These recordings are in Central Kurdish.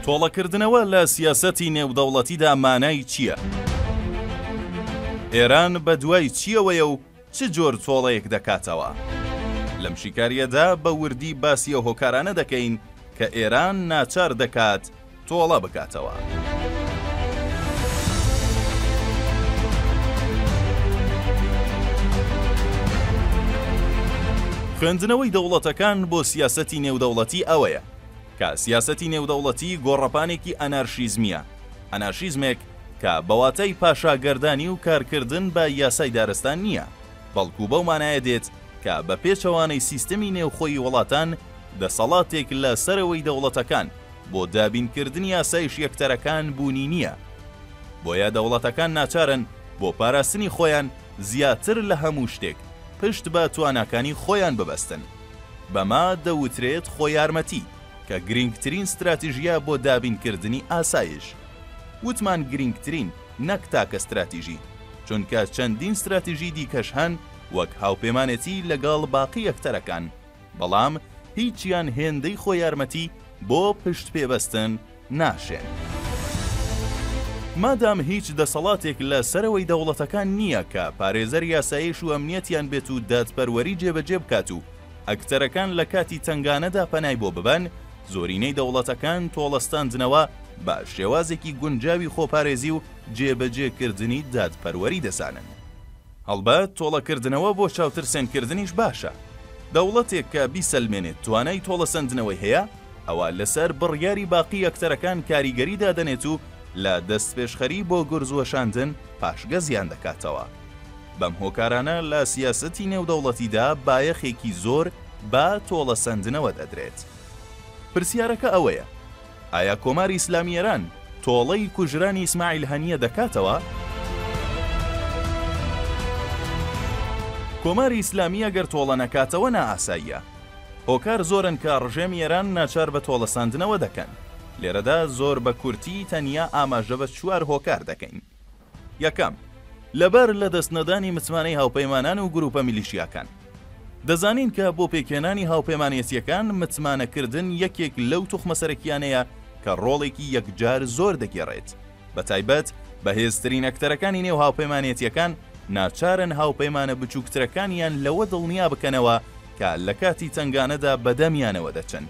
تۆڵەکردنەوە لە سیاسەتی نێودەوڵەتیدا مانای چییە؟ ئێران بە دوای چیەوەیە و چ جۆر تۆڵەیەک دەکاتەوە؟ لەم شیکاریەدا بە وردی باسیە هۆکارانە دەکەین کە ئێران ناچار دەکات تۆڵە بکاتەوە. خوێندنەوەی دەوڵەتەکان بۆ سیاسەتی نێودەوڵەتی ئەوەیە کە سیاسەتی نێودەوڵەتی گۆڕەپانێکی ئەنارشیزمیە، ئەنارشیزمێک کە بەواتای پاشاگەردانی و کارکردن بە یاسای دارستان نییە، بەڵکو بەو مانایە دێت کە بە پێچەوانەی سیستەمی نێوخۆی وڵاتان دەسەڵاتێک لە سەرەوەی دەوڵەتەکان بۆ دابینکردنی یاسایش یەکتەرەکان بوونی نییە. بۆیە دەوڵەتەکان ناچارن بۆ پاراستنی خۆیان زیاتر لە هەموو شتێک پشت بە تواناکانی خۆیان ببەستن. بەما دەوترێت خۆ یارمەتی کە گرنگترین استراتیژیە بۆ دابینکردنی ئاسایش. وتمان گرنگترین نەک تاکە استراتیژی، چونکە چەندین استراتیژی دیکەش هەن وەک هاوپەیمانێتی لەگەڵ باقی یەکتەرەکان، بەڵام هیچیان هێندەی خۆ یارمەتی بۆ پشت پێبەستن ناشێن. مادام هیچ دەسەڵاتێک لە سەرەوەی دەوڵەتەکان نییە کە پارێزەر یاسایش و ئەمنیەتیان بێت و دادپەروەری جێبەجێ بکات و ئەکتەرەکان لە کاتی تنگانەدا پەنای بۆ ببەن، زۆرینەی دەوڵەتەکان تۆڵەستاندنەوە بە شێوازێکی گونجاوی خۆپارێزی و جێبەجێکردنی دادپەروەری دەزانن. هەڵبەت تۆڵەکردنەوە بۆ چاوترسێنکردنیش باشە. دەوڵەتێک کە بیسەلمێنێت توانای تۆڵەسەندنەوەی هەیە، ئەوە لەسەر بڕیاری باقی یەکتەرەکان کاریگەری دادەنێت و لە دەست پێشخەری بۆ گورزوەشاندن پاشگە زیان دەکاتەوە. بەم هۆکارانە لە سیاسەتی نێودەوڵەتیدا بایەخێکی زۆر با تۆڵەسەندنەوە دەدرێت. پرسیارەکە ئەوەیە: ئایا کۆماری ئیسلامی ئێران تۆڵەی کوژرانی ئیسماعیل هەنیە دەکاتەوە؟ کۆماری ئیسلامی ئەگەر تۆڵە نەکاتەوە نائاساییە. هۆکار زۆرن کە ڕژێمی ئێران ناچار بە تۆڵەساندنەوە دەکەن. لێرەدا زۆر بە کورتی تەنیا ئاماژە بە 4 هۆکار دەکەین. یەکەم، لەبەر لە دەستنەدانی متمانەی هاوپەیمانان و گروپە میلیشیاکان. دەزانین کە بۆ پێکێنانی هاوپەیمانێتیەکان متمانەکردن یەکێک لەو توخمەسەرەکیانەیە کە ڕۆڵێکی یەکجار زۆر دەگێڕێت. بەتایبەت بەهێزترین ئەکتەرەکانی نێو هاوپەیمانێتیەکان ناچارن هاوپەیمانە بچووکترەکانیان لەوە دڵنیا بکەنەوە کە لە کاتی تنگانەدا بەدەمیانەوە دەچن.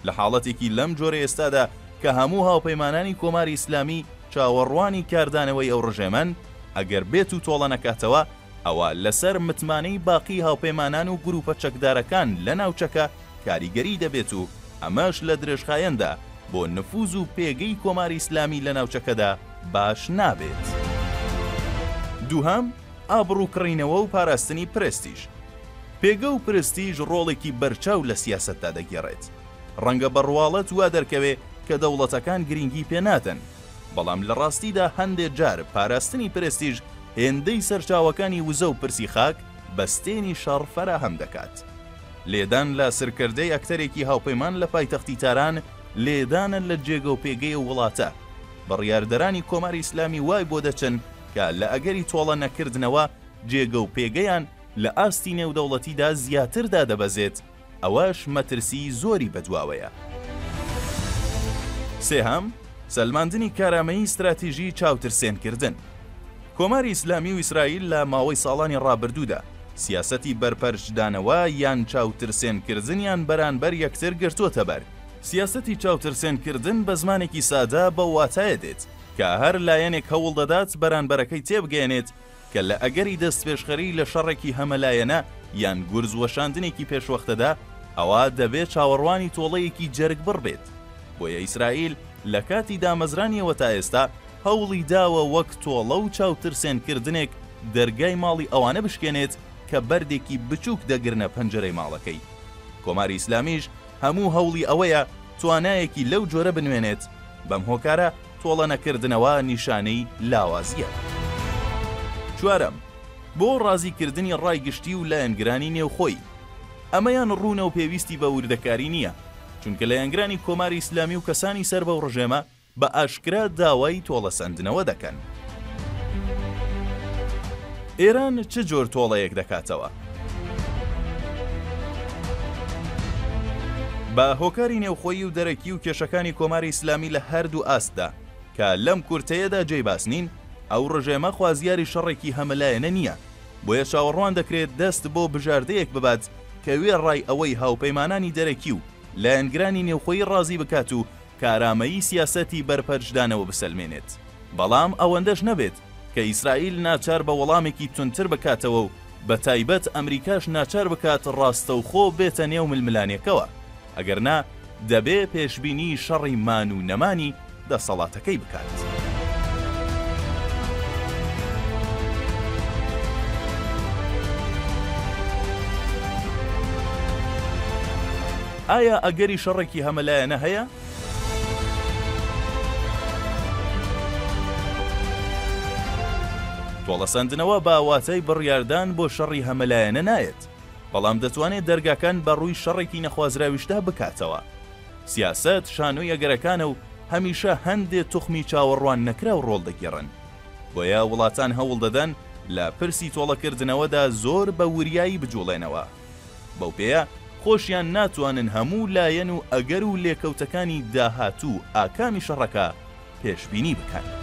لە حاڵەتێکی لەم جۆرە ئێستادا کە هەموو هاوپەیمانانی کۆماری ئیسلامی چاوەڕوانی کاردانەوەی ئەو ڕژێمەن، ئەگەر بێت و تۆڵە نەکاتەوە، ئەوە لەسەر متمانەی باقی هاوپەیمانان و گروپە چەکدارەکان لە ناوچەکە کاریگەری دەبێت و ئەمەش لە درێژخایەندا بۆ نفوذ و پێگەی کۆماری ئیسلامی لە ناوچەکەدا باش نابێت. دووهەم، ئابڕووکڕینەوە و پاراستنی پرستیژ. پێگە و پرستیژ ڕۆڵێکی بەرچاو لە سیاسەتدا دەگێڕێت. ڕەنگە بەڕواڵەت وا دەرکەوێ کە دەوڵەتەکان گرنگی پێناتن، بەڵام لە ڕاستیدا هەندێک جار پاراستنی پرستیژ هێندەی سەرچاوەکانی وزە و پرسی خاک بەستێنی شەڕ فەراهەم دەکات. لێدان لە سرکردەی ئەکتەرێکی هاوپەیمان لە پایتەختی تاران لێدانن لە جێگە و پێگەی وڵاتە. بڕیاردەرانی کۆماری ئیسلامی وای بۆ دەچن کە لە ئەگەری تۆڵە نەکردنەوە جێگە و پێگەیان لە ئاستی نێودەوڵەتیدا زیاتردا دەبەزێت، ئەوەش مەترسی زۆری بەدواوەیە. سێهەم، سەلماندنی کارامەیی استراتیژی چاوترسێنکردن. کۆماری ئیسلامی و ئیسرائیل لە ماوەی ساڵانی ڕابردوودا سیاسەتی بەرپەرشدانەوە یان چاوترسێنکردنیان بەرانبەر یەکتر گرتووەتە بەر. سیاسەتی چاوترسێنکردن بە زمانێکی سادا بە واتایە دێت کە هەر لایەنێک هەوڵ دەدات بەرانبەرەکەی تێبگەێنێت کە لە ئەگەری دەست پێشخەری لە شەڕێکی هەمەلایەنە یان گورزوەشاندنێکی پێشوەختەدا، ئەوە دەبێت چاوەڕوانی تۆڵەیەکی جەرگ بڕبێت. بۆیە ئیسرائیل لە کاتی دامەزرانیەوە تا ئێستا هەوڵی داوە وەک تۆڵە و چاوترسێنکردنێک دەرگای ماڵی ئەوانە بشکێنێت کە بەردێکی بچووک دەگرنە پەنجەرەی ماڵەکەی. کۆماری ئیسلامیش هەموو هەوڵی ئەوەیە توانایەکی لەو جۆرە بنوێنێت. بەم هۆکارە تۆڵە نەکردنەوە نیشانەی لاوازیە. چوارەم، بۆ ڕازیکردنی ڕایگشتی و لایەنگرانی نێوخۆی. ئەمەیان ڕوونە و پێویستی بە وردەکاری نییە، چونکە لایەنگرانی کۆماری ئیسلامی و کەسانی سەر بەو ڕژێمە بە ئاشکرا داوای تۆڵەسەندنەوە دەکەن. ئێران چ جۆر تۆڵەیەک دەکاتەوە؟ بە هۆکاری نێوخۆیی و دەرەکی و کێشەکانی کۆماری ئیسلامی لە هەردوو ئاسدا کە لەم کورتەیەدا جێی باسنین، ئەو ڕژێمە خوازیاری شەڕێکی هەمەلایەنە نییە، بۆیە چاوەڕوان دەکرێت دەست بۆ بژاردەیەک ببات کە وێڕای ئەوەی هاوپەیمانانی دەرەکی و لایەنگرانی نێوخۆیی ڕازی بکات و کارامەیی سیاسەتی بەرپەرشدانەوە بسەلمێنێت. بەڵام ئەوەندەش نەبێت کە ئیسرائیل ناچار بە وەڵامێکی تونتر بکاتەوە و بە تایبەت ئەمریکاش ناچار بکات ڕاستەوخۆ بێتە نێو ململانێکەوە، ئەگەرنا دەبێ پێشبینی شەڕی مان و نەمانی دەسەڵاتەکەی بکات. ئایا ئەگەری شەڕێکی هەمەلایەنە هەیە؟ تۆڵەسەندنەوە بە واتای بڕیاردان بۆ شەڕی هەمەلایەنە نایەت، بەڵام دەتوانێت دەرگاکان بە ڕووی شەڕێکی نەخوازراویشدا بکاتەوە. سیاسەت شانۆی ئەگەرەکانە و هەمیشە هەندێک توخمی چاوەڕوان نەکرا و ڕۆڵ دەگێڕن، بۆیە وڵاتان هەوڵ دەدەن لە پرسی تۆڵەکردنەوەدا زۆر بە وریایی بجوڵێنەوە. بەو پێیە خۆشیان ناتوانن هەموو لایەن و ئەگەر و لێکەوتەکانی داهاتوو ئاکامی شەڕەکە پێشبینی بکەن.